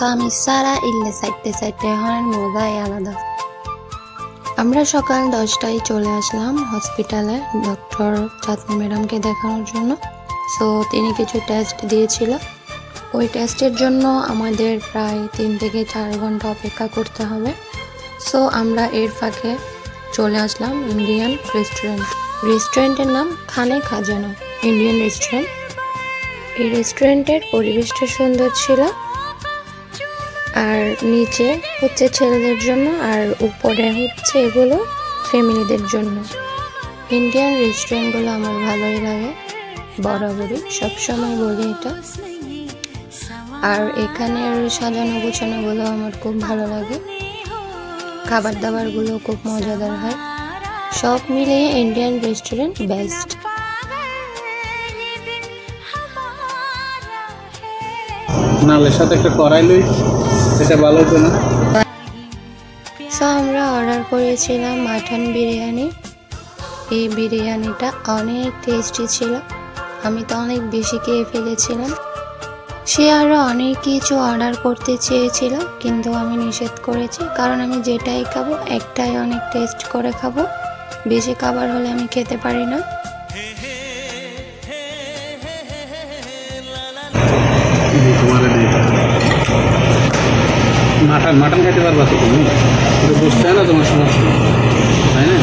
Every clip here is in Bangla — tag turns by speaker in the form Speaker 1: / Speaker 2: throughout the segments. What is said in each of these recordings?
Speaker 1: আমি সারা ইল্লে সাইডে সাইডে হওয়ার মজাই আলাদা। আমরা সকাল 10টায় চলে আসলাম হসপিটালে ডক্টর চাঁদনি ম্যাডামকে দেখানোর জন্য। সো তিনি কিছু টেস্ট দিয়েছিল, ওই টেস্টের জন্য আমাদের প্রায় 3 থেকে 4 ঘন্টা অপেক্ষা করতে হবে। সো আমরা এর ফাঁকে চলে আসলাম ইন্ডিয়ান রেস্টুরেন্টের নাম খানে খাজানা ইন্ডিয়ান রেস্টুরেন্ট। এই রেস্টুরেন্টের পরিবেশটা সুন্দর ছিল, আর নিচে হচ্ছে ছেলেদের জন্য আর উপরে হচ্ছে এগুলো ফ্যামিলিদের জন্য। ইন্ডিয়ান রেস্টুরেন্টগুলো আমার ভালোই লাগে, বরাবরই সবসময় বলি এটা। আর এখানের সাজানো গোছানোগুলো আমার খুব ভালো লাগে, খাবার দাবারগুলো খুব মজাদার হয়। সব মিলিয়ে ইন্ডিয়ান রেস্টুরেন্ট বেস্ট।
Speaker 2: নালের সাথে একটা কড়াই লই, এটা ভালো হতো না।
Speaker 1: সো আমরা অর্ডার করেছিলাম মাটন বিরিয়ানি। এই বিরিয়ানিটা অনেক টেস্টি ছিল, আমি তো অনেক বেশি খেয়ে ফেলেছিলাম। সে আরও অনেক কিছু অর্ডার করতে চেয়েছিল, কিন্তু আমি নিষেধ করেছি, কারণ আমি যেটাই খাবো একটাই অনেক টেস্ট করে খাবো, বেশি খাবার হলে আমি খেতে পারি না।
Speaker 2: মাটন খাইতে পারবা তো তুমি, বুঝতে হয় না তোমার সমস্যা, তাই না?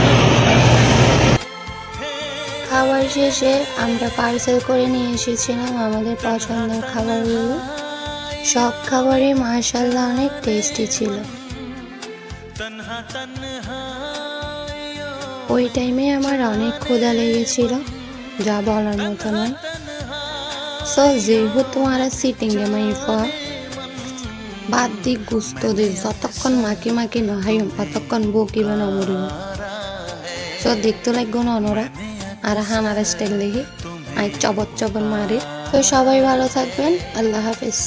Speaker 1: খাবার শেষে আমরা পার্সেল করে নিয়ে এসেছিলাম আমাদের পছন্দের খাবারগুলো। সব খাবারই মাশাআল্লাহ অনেক টেস্টি ছিল। ওই টাইমে আমার অনেক ক্ষুধা লেগেছিল, যা বলার মতো নয়। সো যেহেতু আমরা সিটিংয়ে মাইফা বাদ দি গুস্ত দিয়ে যতক্ষণ মাখি মাখি নহাই ততক্ষণ বকিবে না মরিব। সো দেখতে লাগবো না অনরা আর হানার স্টাইল দেখি আই চবর চবর মারি। তো সবাই ভালো থাকবেন, আল্লাহ হাফেজ।